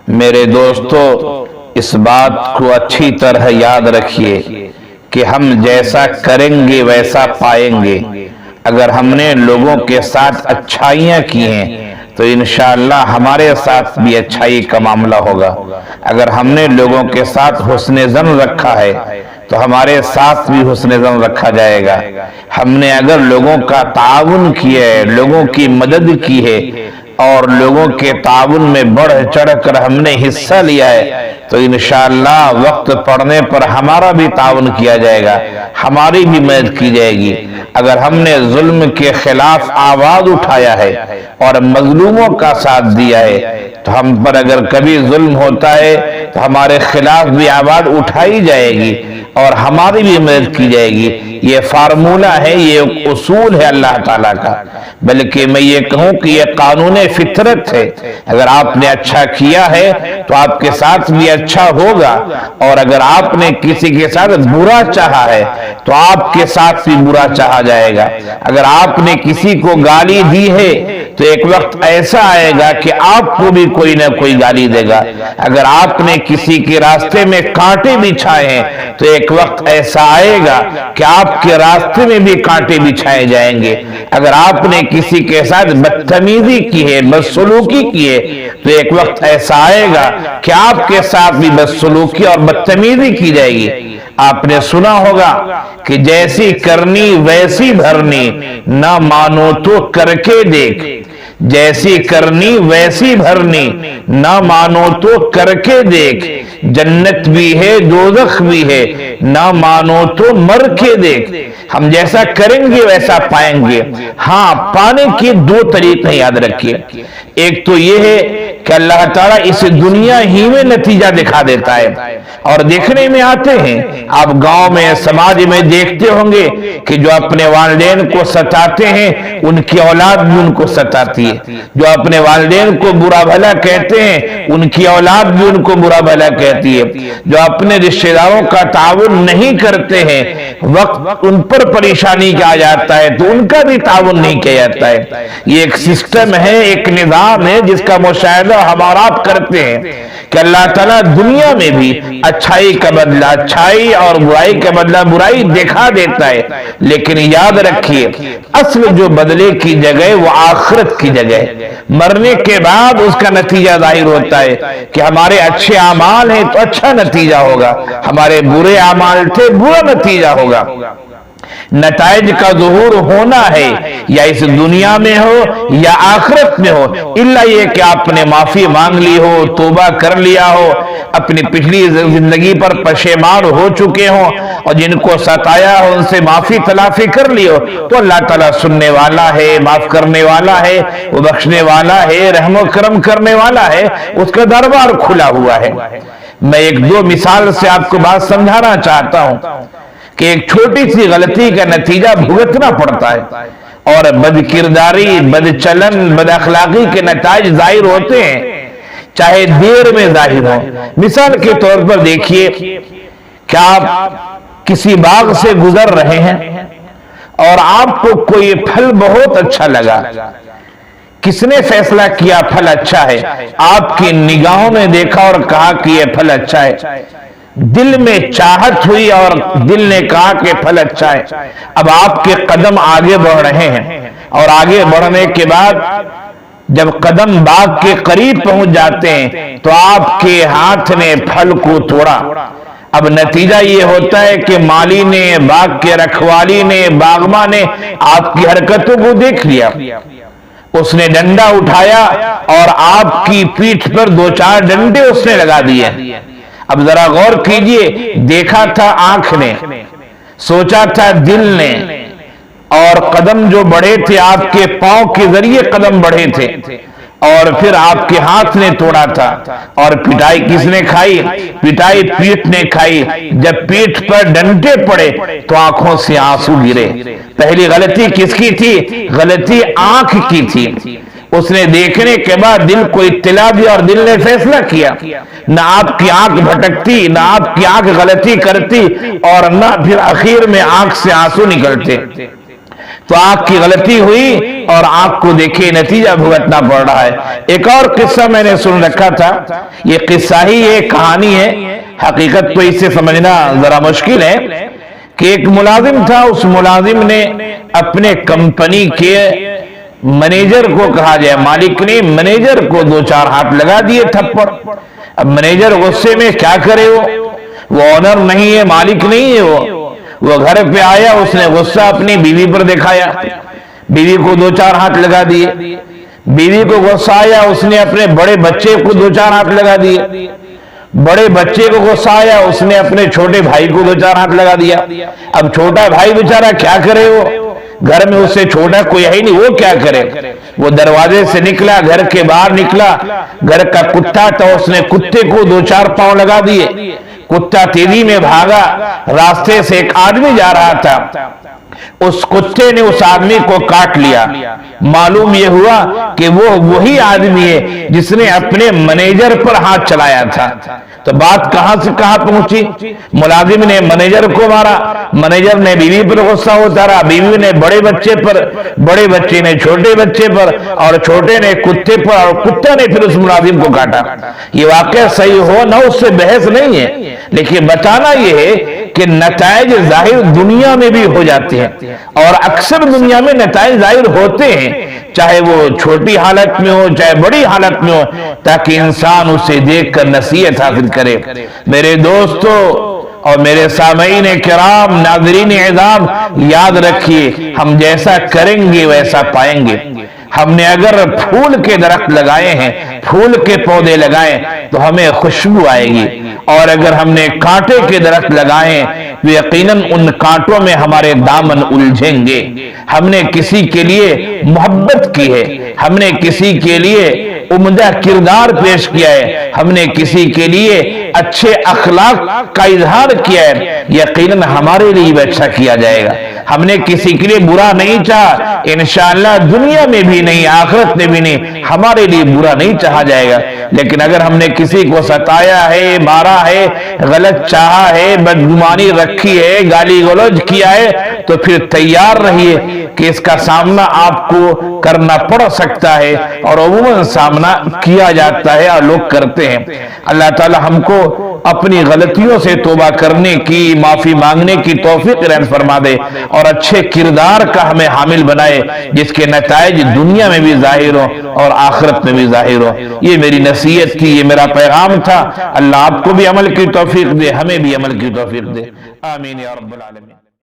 میرے دوستو، اس بات کو اچھی طرح یاد رکھیے کہ ہم جیسا کریں گے ویسا پائیں گے۔ اگر ہم نے لوگوں کے ساتھ اچھائیاں کی ہیں تو انشاءاللہ ہمارے ساتھ بھی اچھائی کا معاملہ ہوگا۔ اگر ہم نے لوگوں کے ساتھ حسن ظن رکھا ہے تو ہمارے ساتھ بھی حسن ظن رکھا جائے گا۔ ہم نے اگر لوگوں کا تعاون کیا ہے، لوگوں کی مدد کی ہے اور لوگوں کے تعاون میں بڑھ چڑھ کر ہم نے حصہ لیا ہے تو انشاءاللہ وقت پڑنے پر ہمارا بھی تعاون کیا جائے گا، ہماری بھی مدد کی جائے گی۔ اگر ہم نے ظلم کے خلاف آواز اٹھایا ہے اور مظلوموں کا ساتھ دیا ہے تو ہم پر اگر کبھی ظلم ہوتا ہے تو ہمارے خلاف بھی آواز اٹھائی جائے گی اور ہماری بھی مدد کی جائے گی۔ یہ فارمولہ ہے، یہ اصول ہے اللہ تعالیٰ کا، بلکہ میں یہ کہوں کہ یہ قانون فطرت ہے۔ اگر آپ نے اچھا کیا ہے تو آپ کے ساتھ بھی اچھا ہوگا، اور اگر آپ نے کسی کے ساتھ برا چاہا ہے تو آپ کے ساتھ بھی برا چاہا جائے گا۔ اگر آپ نے کسی کو گالی دی ہے تو ایک وقت ایسا آئے گا کہ آپ کو بھی کوئی نہ کوئی گالی دے گا۔ اگر آپ نے کسی کے راستے میں کانٹے بچھائے ہیں تو ایک وقت ایسا آئے گا کہ آپ کے راستے میں بھی کانٹے بچھائے جائیں گے۔ اگر آپ نے کسی کے ساتھ بدتمیزی کی ہے، بدسلوکی کی ہے تو ایک وقت ایسا آئے گا کہ آپ کے ساتھ بھی بدسلوکی اور بدتمیزی کی جائے گی۔ آپ نے سنا ہوگا کہ جیسی کرنی ویسی بھرنی، نہ مانو تو کر کے دیکھ۔ جیسی کرنی ویسی بھرنی، نہ مانو تو کر کے دیکھ۔ جنت بھی ہے دوزخ بھی ہے، نہ مانو تو مر کے دیکھ۔ ہم جیسا کریں گے ویسا پائیں گے۔ ہاں، پانے کے دو طریقے یاد رکھیے۔ ایک تو یہ ہے کہ اللہ تعالیٰ اس دنیا ہی میں نتیجہ دکھا دیتا ہے، اور دیکھنے میں آتے ہیں، آپ گاؤں میں سماج میں دیکھتے ہوں گے کہ جو اپنے والدین کو ستاتے ہیں ان کی اولاد بھی ان کو ستاتی ہے، جو اپنے والدین کو برا بھلا کہتے ہیں ان کی اولاد بھی ان کو برا بھلا کہتی ہے، جو اپنے رشتہ داروں کا تعاون نہیں کرتے ہیں، وقت ان پر پریشانی کا جاتا ہے تو ان کا بھی تعاون نہیں کیا جاتا ہے۔ یہ ایک سسٹم ہے، ایک نظام ہے جس کا مشاہدہ ہمارا آپ کرتے ہیں کہ اللہ تعالیٰ دنیا میں بھی اچھائی کا بدلہ اچھائی اور برائی کا بدلہ برائی دکھا دیتا ہے، لیکن یاد رکھیے اصل جو بدلے کی جگہ وہ آخرت کی جگہ ہے۔ مرنے کے بعد اس کا نتیجہ ظاہر ہوتا ہے کہ ہمارے اچھے اعمال ہیں تو اچھا نتیجہ ہوگا، ہمارے برے اعمال تھے برا نتیجہ ہوگا۔ نتائج کا ظہور ہونا ہے، یا اس دنیا میں ہو یا آخرت میں ہو، الا یہ کہ آپ نے معافی مانگ لی ہو، توبہ کر لیا ہو، اپنی پچھلی زندگی پر پشیمان ہو چکے ہوں اور جن کو ستایا ہو ان سے معافی تلافی کر لی ہو تو اللہ تعالیٰ سننے والا ہے، معاف کرنے والا ہے، وہ بخشنے والا ہے، رحم و کرم کرنے والا ہے، اس کا دربار کھلا ہوا ہے۔ میں ایک دو مثال سے آپ کو بات سمجھانا چاہتا ہوں کہ ایک چھوٹی سی غلطی کا نتیجہ بھگتنا پڑتا ہے، اور بد کرداری، بد چلن، بد اخلاقی کے نتائج ظاہر ہوتے ہیں، چاہے دیر میں ظاہر ہو۔ مثال کے طور پر دیکھیے کہ آپ کسی باغ سے گزر رہے ہیں اور آپ کو کوئی پھل بہت اچھا لگا۔ کس نے فیصلہ کیا پھل اچھا ہے؟ آپ کی نگاہوں نے دیکھا اور کہا کہ یہ پھل اچھا ہے، دل میں چاہت ہوئی اور دل نے کہا کہ پھل اچھا ہے۔ اب آپ کے قدم آگے بڑھ رہے ہیں، اور آگے بڑھنے کے بعد جب قدم باغ کے قریب پہنچ جاتے ہیں تو آپ کے ہاتھ نے پھل کو توڑا۔ اب نتیجہ یہ ہوتا ہے کہ مالی نے، باغ کے رکھوالی نے، باغباں نے آپ کی حرکتوں کو دیکھ لیا، اس نے ڈنڈا اٹھایا اور آپ کی پیٹھ پر دو چار ڈنڈے اس نے لگا دیے۔ اب ذرا غور کیجئے، دیکھا تھا آنکھ نے، سوچا تھا دل نے، اور قدم جو بڑھے تھے آپ کے پاؤں کے ذریعے قدم بڑھے تھے، اور پھر آپ کے ہاتھ نے توڑا تھا، اور پٹائی کس نے کھائی؟ پٹائی پیٹھ نے کھائی۔ جب پیٹھ پر ڈنڈے پڑے تو آنکھوں سے آنسو گرے۔ پہلی غلطی کس کی تھی؟ غلطی آنکھ کی تھی۔ اس نے دیکھنے کے بعد دل کو اطلاع دی اور دل نے فیصلہ کیا، نہ آپ کی آنکھ بھٹکتی، نہ آپ کی آنکھ غلطی کرتی، اور نہ پھر اخیر میں آنکھ سے آنسو نکلتے۔ تو آنکھ کی غلطی ہوئی اور آنکھ کو دیکھے نتیجہ بھگتنا پڑ رہا ہے۔ ایک اور قصہ میں نے سن رکھا تھا، یہ قصہ ہی ایک کہانی ہے، حقیقت کو اس سے سمجھنا ذرا مشکل ہے، کہ ایک ملازم تھا، اس ملازم نے اپنے کمپنی کے منیجر کو کہا جائے، مالک نے منیجر کو 2-4 ہاتھ لگا دیے تھپڑ۔ اب منیجر غصے میں کیا کرے، وہ آنر نہیں ہے، مالک نہیں ہے، وہ گھر پہ آیا، اس نے غصہ اپنی بیوی پر دکھایا، بیوی کو 2-4 ہاتھ لگا دیے۔ بیوی کو غصہ آیا، اس نے اپنے بڑے بچے کو 2-4 ہاتھ لگا دیے۔ بڑے بچے کو غصہ آیا، اس نے اپنے چھوٹے بھائی کو 2-4 ہاتھ لگا دیا۔ اب چھوٹا بھائی بیچارہ کیا کرے، وہ گھر میں اس سے چھوٹا کوئی ہے نہیں، وہ کیا کرے؟ وہ دروازے سے نکلا، گھر کے باہر نکلا، گھر کا کتا تھا، اس نے کتے کو 2-4 پاؤں لگا دیے۔ کتا تیزی میں بھاگا، راستے سے ایک آدمی جا رہا تھا، اس کتے نے اس آدمی کو کاٹ لیا۔ معلوم یہ ہوا کہ وہ وہی آدمی ہے جس نے اپنے منیجر پر ہاتھ چلایا تھا۔ تو بات کہاں سے کہاں پہنچی؟ ملازم نے منیجر کو مارا، منیجر نے بیوی پر غصہ اتارا، بیوی نے بڑے بچے پر، بڑے بچے نے چھوٹے بچے پر، اور چھوٹے نے کتے پر، اور کتا نے پھر اس ملازم کو کاٹا۔ یہ واقعہ صحیح ہو نہ اس سے بحث نہیں ہے، لیکن بتانا یہ ہے کہ نتائج ظاہر دنیا میں بھی ہو جاتے ہیں، اور اکثر دنیا میں نتائج ظاہر ہوتے ہیں، چاہے وہ چھوٹی حالت میں ہو چاہے بڑی حالت میں ہو، تاکہ انسان اسے دیکھ کر نصیحت حاصل کرے۔ میرے دوستو اور میرے سامعین کرام، ناظرین اعظام، یاد رکھیے، ہم جیسا کریں گے ویسا پائیں گے۔ ہم نے اگر پھول کے درخت لگائے ہیں، پھول کے پودے لگائے تو ہمیں خوشبو آئے گی، اور اگر ہم نے کانٹے کے درخت لگائے ہیں تو یقیناً ان کانٹوں میں ہمارے دامن الجھیں گے۔ ہم نے کسی کے لیے محبت کی ہے، ہم نے کسی کے لیے عمدہ کردار پیش کیا ہے، ہم نے کسی کے لیے اچھے اخلاق کا اظہار کیا ہے، یقیناً ہمارے لیے بھی اچھا کیا جائے گا۔ ہم نے کسی کے لیے برا نہیں چاہا، انشاءاللہ دنیا میں بھی نہیں، آخرت میں بھی نہیں، ہمارے لیے برا نہیں چاہا جائے گا۔ لیکن اگر ہم نے کسی کو ستایا ہے، مارا ہے، غلط چاہا ہے، بدگمانی رکھی ہے، گالی گلوچ کیا ہے، تو پھر تیار رہیے کہ اس کا سامنا آپ کو کرنا پڑ سکتا ہے، اور عموماً سامنا کیا جاتا ہے اور لوگ کرتے ہیں۔ اللہ تعالی ہم کو اپنی غلطیوں سے توبہ کرنے کی، معافی مانگنے کی توفیق عطا فرما دے، اور اچھے کردار کا ہمیں حامل بنائے، جس کے نتائج دنیا میں بھی ظاہر ہو اور آخرت میں بھی ظاہر ہو۔ یہ میری نصیحت تھی، یہ میرا پیغام تھا۔ اللہ آپ کو بھی عمل کی توفیق دے، ہمیں بھی عمل کی توفیق دے، آمین یا رب العالمین۔